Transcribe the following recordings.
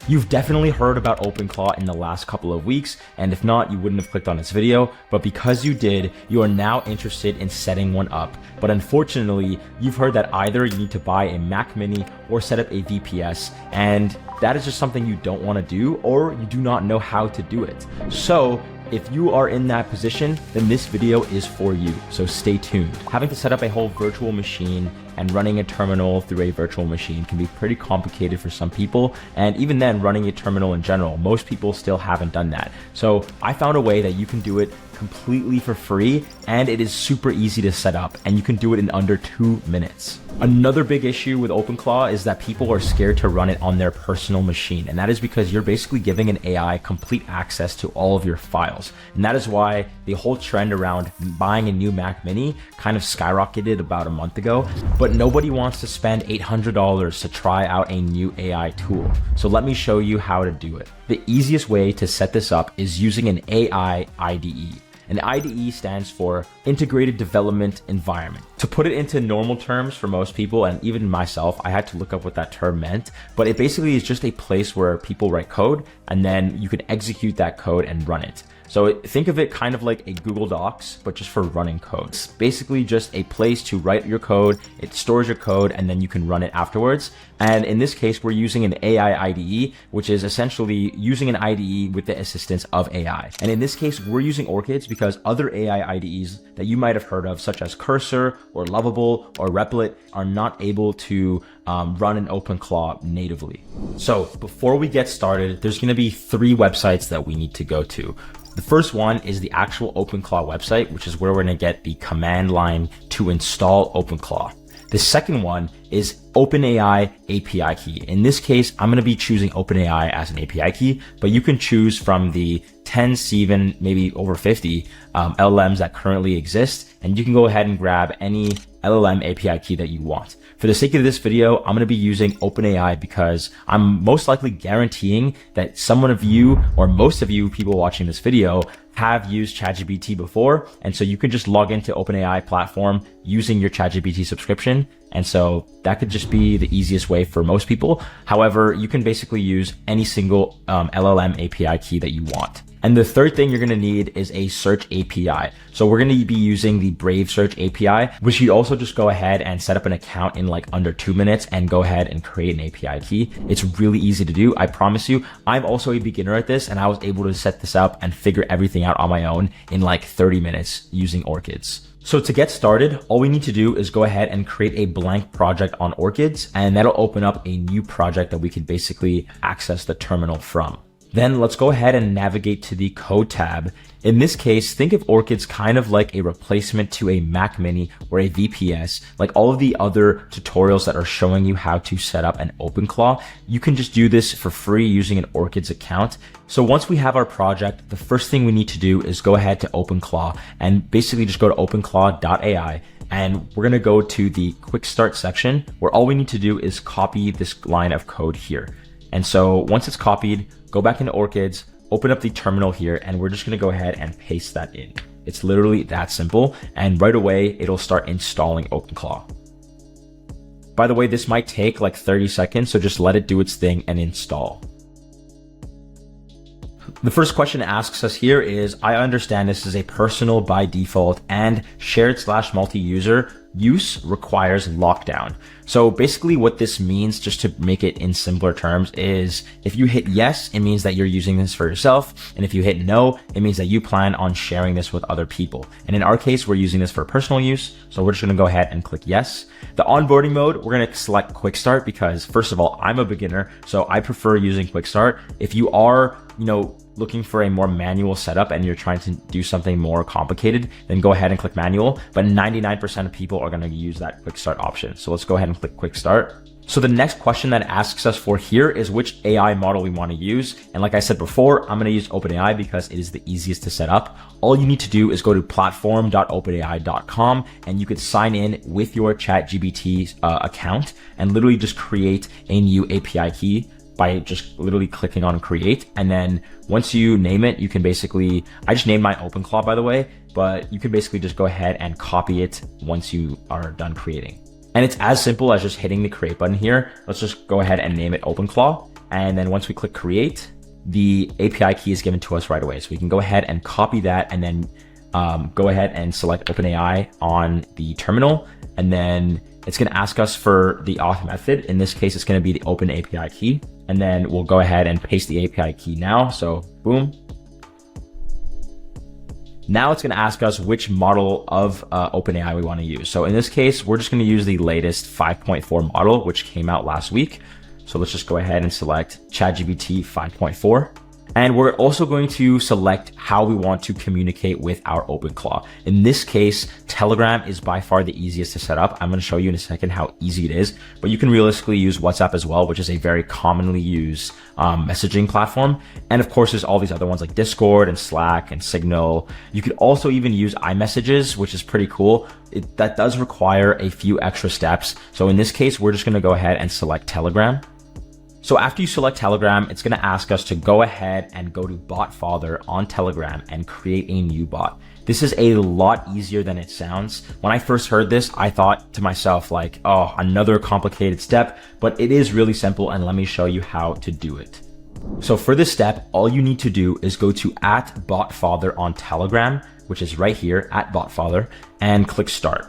You've definitely heard about OpenClaw in the last couple of weeks, and if not, you wouldn't have clicked on this video, but because you did, you are now interested in setting one up. But unfortunately, you've heard that either you need to buy a Mac Mini or set up a VPS, and that is just something you don't want to do, or you do not know how to do it. So if you are in that position, then this video is for you, so stay tuned. Having to set up a whole virtual machine and running a terminal through a virtual machine can be pretty complicated for some people, and even then running a terminal in general, most people still haven't done that. So I found a way that you can do it completely for free, and it is super easy to set up, and you can do it in under 2 minutes. Another big issue with OpenClaw is that people are scared to run it on their personal machine, and that is because you're basically giving an AI complete access to all of your files. And that is why the whole trend around buying a new Mac Mini kind of skyrocketed about a month ago, but nobody wants to spend $800 to try out a new AI tool. So let me show you how to do it. The easiest way to set this up is using an AI IDE. An IDE stands for Integrated Development Environment. To put it into normal terms for most people, and even myself, I had to look up what that term meant, but it basically is just a place where people write code and then you can execute that code and run it. So think of it kind of like a Google Docs, but just for running code. It's basically just a place to write your code, it stores your code, and then you can run it afterwards. And in this case, we're using an AI IDE, which is essentially using an IDE with the assistance of AI. And in this case, we're using Orchids because other AI IDEs that you might have heard of, such as Cursor or Lovable or Replit, are not able to run an OpenClaw natively. So before we get started, there's going to be 3 websites that we need to go to. The first one is the actual OpenClaw website, which is where we're going to get the command line to install OpenClaw. The second one is OpenAI API key. In this case, I'm going to be choosing OpenAI as an API key, but you can choose from the 10, even maybe over 50 LLMs that currently exist, and you can go ahead and grab any LLM API key that you want. For the sake of this video, I'm going to be using OpenAI because I'm most likely guaranteeing that some of you or most of you people watching this video have used ChatGPT before. And so you can just log into OpenAI platform using your ChatGPT subscription. And so that could just be the easiest way for most people. However, you can basically use any single LLM API key that you want. And the third thing you're going to need is a search API. So we're going to be using the Brave Search API, which you also just go ahead and set up an account in like under 2 minutes and go ahead and create an API key. It's really easy to do. I promise you, I'm also a beginner at this, and I was able to set this up and figure everything out on my own in like 30 minutes using Orchids. So to get started, all we need to do is go ahead and create a blank project on Orchids, and that'll open up a new project that we can basically access the terminal from. Then let's go ahead and navigate to the code tab. In this case, think of Orchids kind of like a replacement to a Mac Mini or a VPS. Like all of the other tutorials that are showing you how to set up an OpenClaw, you can just do this for free using an Orchids account. So once we have our project, the first thing we need to do is go ahead to OpenClaw and basically just go to openclaw.ai. And we're going to go to the quick start section where all we need to do is copy this line of code here. And so once it's copied, go back into Orchids, open up the terminal here, and we're just going to go ahead and paste that in. It's literally that simple. And right away, it'll start installing OpenClaw. By the way, this might take like 30 seconds, so just let it do its thing and install. The first question it asks us here is, I understand this is a personal by default and shared/multi-user use requires lockdown. So basically what this means, just to make it in simpler terms, is if you hit yes, it means that you're using this for yourself. And if you hit no, it means that you plan on sharing this with other people. And in our case, we're using this for personal use. So we're just going to go ahead and click yes. The onboarding mode, we're going to select quick start because first of all, I'm a beginner, so I prefer using quick start. If you are, looking for a more manual setup and you're trying to do something more complicated, then go ahead and click manual. But 99% of people are going to use that quick start option. So let's go ahead and click quick start. So the next question that asks us for here is which AI model we want to use. And like I said before, I'm going to use OpenAI because it is the easiest to set up. All you need to do is go to platform.openai.com and you could sign in with your ChatGPT account and literally just create a new API key by just literally clicking on create. And then once you name it, you can basically, I just named my OpenClaw by the way, but you can basically just go ahead and copy it once you are done creating. And it's as simple as just hitting the create button here. Let's just go ahead and name it OpenClaw. And then once we click create, the API key is given to us right away. So we can go ahead and copy that and then go ahead and select OpenAI on the terminal. And then it's going to ask us for the auth method. In this case, it's going to be the open API key. And then we'll go ahead and paste the API key now. So boom. Now it's going to ask us which model of OpenAI we want to use. So in this case, we're just going to use the latest 5.4 model, which came out last week. So let's just go ahead and select ChatGPT 5.4. And we're also going to select how we want to communicate with our OpenClaw. In this case, Telegram is by far the easiest to set up. I'm going to show you in a second how easy it is, but you can realistically use WhatsApp as well, which is a very commonly used messaging platform. And of course, there's all these other ones like Discord and Slack and Signal. You could also even use iMessages, which is pretty cool. That does require a few extra steps. So in this case, we're just going to go ahead and select Telegram. So after you select Telegram, it's going to ask us to go ahead and go to Bot Father on Telegram and create a new bot. This is a lot easier than it sounds. When I first heard this, I thought to myself like, oh, another complicated step, but it is really simple, and let me show you how to do it. So for this step, all you need to do is go to @BotFather on Telegram, which is right here @BotFather, and click start.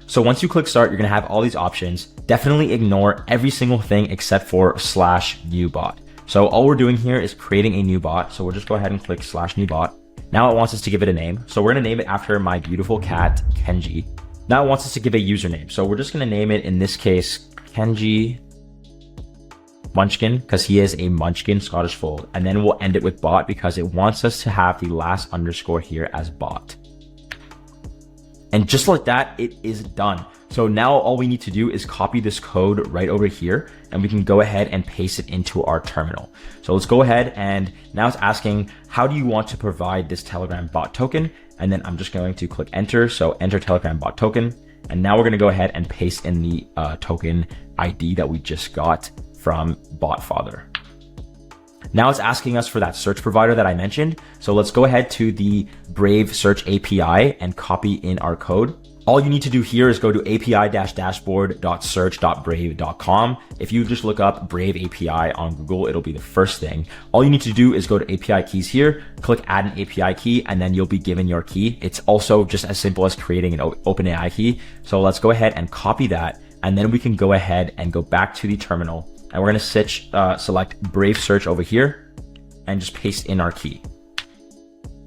So once you click start, you're going to have all these options. Definitely ignore every single thing except for /new bot. So all we're doing here is creating a new bot. So we'll just go ahead and click /new bot. Now it wants us to give it a name. So we're going to name it after my beautiful cat, Kenji. Now it wants us to give a username. So we're just going to name it, in this case, Kenji Munchkin, because he is a Munchkin Scottish Fold. And then we'll end it with bot because it wants us to have the last underscore here as bot. And just like that, it is done. So now all we need to do is copy this code right over here, and we can go ahead and paste it into our terminal. So let's go ahead, and now it's asking, how do you want to provide this Telegram bot token? And then I'm just going to click enter. So enter Telegram bot token. And now we're going to go ahead and paste in the token ID that we just got from BotFather. Now it's asking us for that search provider that I mentioned. So let's go ahead to the Brave Search API and copy in our code. All you need to do here is go to api-dashboard.search.brave.com. If you just look up Brave API on Google, it'll be the first thing. All you need to do is go to API keys here, click add an API key, and then you'll be given your key. It's also just as simple as creating an OpenAI key. So let's go ahead and copy that. And then we can go ahead and go back to the terminal. And we're going to select Brave Search over here and just paste in our key.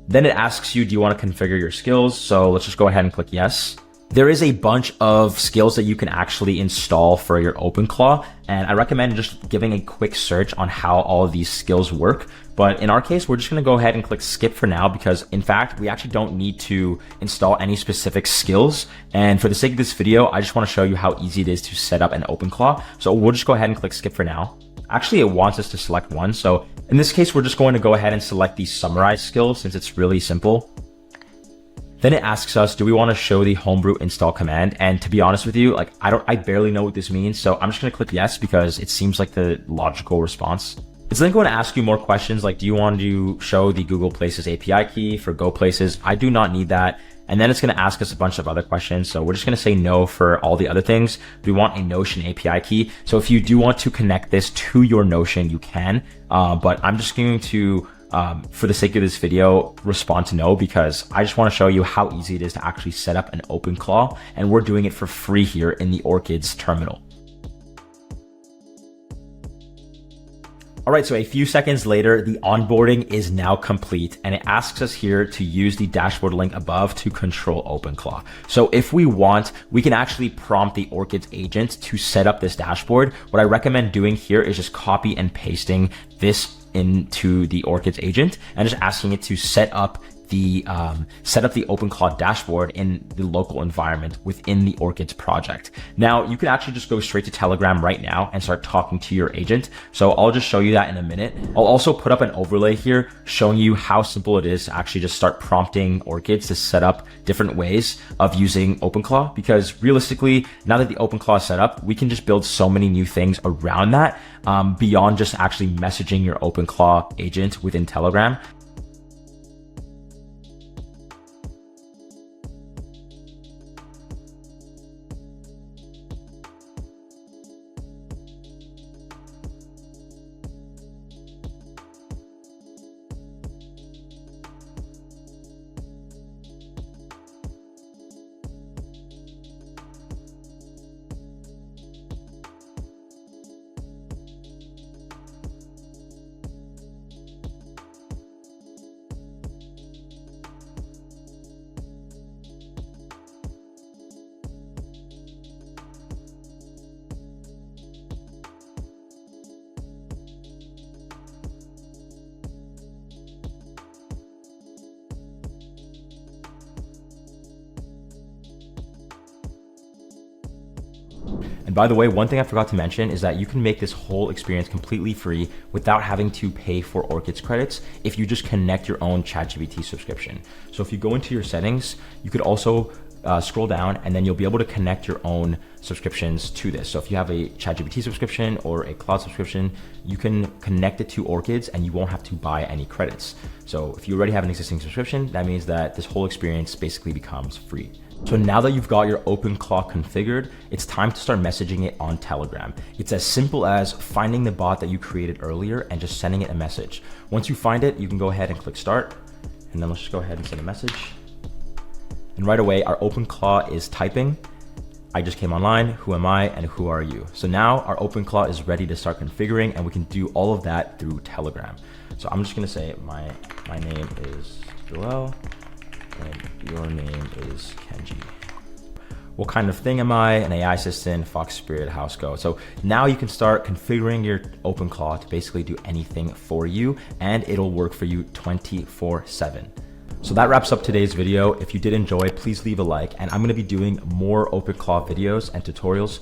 Then it asks you, do you want to configure your skills? So let's just go ahead and click yes. There is a bunch of skills that you can actually install for your OpenClaw, and I recommend just giving a quick search on how all of these skills work. But in our case, we're just going to go ahead and click skip for now because in fact, we actually don't need to install any specific skills. And for the sake of this video, I just want to show you how easy it is to set up an OpenClaw. So we'll just go ahead and click skip for now. Actually, it wants us to select one. So in this case, we're just going to go ahead and select the summarize skill since it's really simple. Then it asks us, do we want to show the homebrew install command? And to be honest with you, like I barely know what this means. So I'm just going to click yes because it seems like the logical response. It's then going to ask you more questions like, do you want to show the Google Places API key for Go Places? I do not need that. And then it's going to ask us a bunch of other questions. So we're just going to say no for all the other things. We want a Notion API key. So if you do want to connect this to your Notion, you can. But I'm just going to, for the sake of this video, respond to no because I just want to show you how easy it is to actually set up an OpenClaw. And we're doing it for free here in the Orchids terminal. All right, so a few seconds later, the onboarding is now complete and it asks us here to use the dashboard link above to control OpenClaw. So if we want, we can actually prompt the Orchids agent to set up this dashboard. What I recommend doing here is just copy and pasting this into the Orchids agent and just asking it to set up the OpenClaw dashboard in the local environment within the Orchids project. Now you can actually just go straight to Telegram right now and start talking to your agent. So I'll just show you that in a minute. I'll also put up an overlay here showing you how simple it is to actually just start prompting Orchids to set up different ways of using OpenClaw, because realistically, now that the OpenClaw is set up, we can just build so many new things around that beyond just actually messaging your OpenClaw agent within Telegram. by the way, one thing I forgot to mention is that you can make this whole experience completely free without having to pay for Orchids credits if you just connect your own ChatGPT subscription. So if you go into your settings, you could also scroll down and then you'll be able to connect your own subscriptions to this. So if you have a ChatGPT subscription or a cloud subscription, you can connect it to Orchids and you won't have to buy any credits. So if you already have an existing subscription, that means that this whole experience basically becomes free. So now that you've got your OpenClaw configured, it's time to start messaging it on Telegram. It's as simple as finding the bot that you created earlier and just sending it a message. Once you find it, you can go ahead and click start, and then let's just go ahead and send a message. And right away, our OpenClaw is typing. I just came online, who am I and who are you? So now our OpenClaw is ready to start configuring and we can do all of that through Telegram. So I'm just gonna say my name is Joel and your name is Kenji. What kind of thing am I? An AI assistant, Fox Spirit, House Go. So now you can start configuring your OpenClaw to basically do anything for you and it'll work for you 24/7. So that wraps up today's video. If you did enjoy, please leave a like, and I'm gonna be doing more OpenClaw videos and tutorials.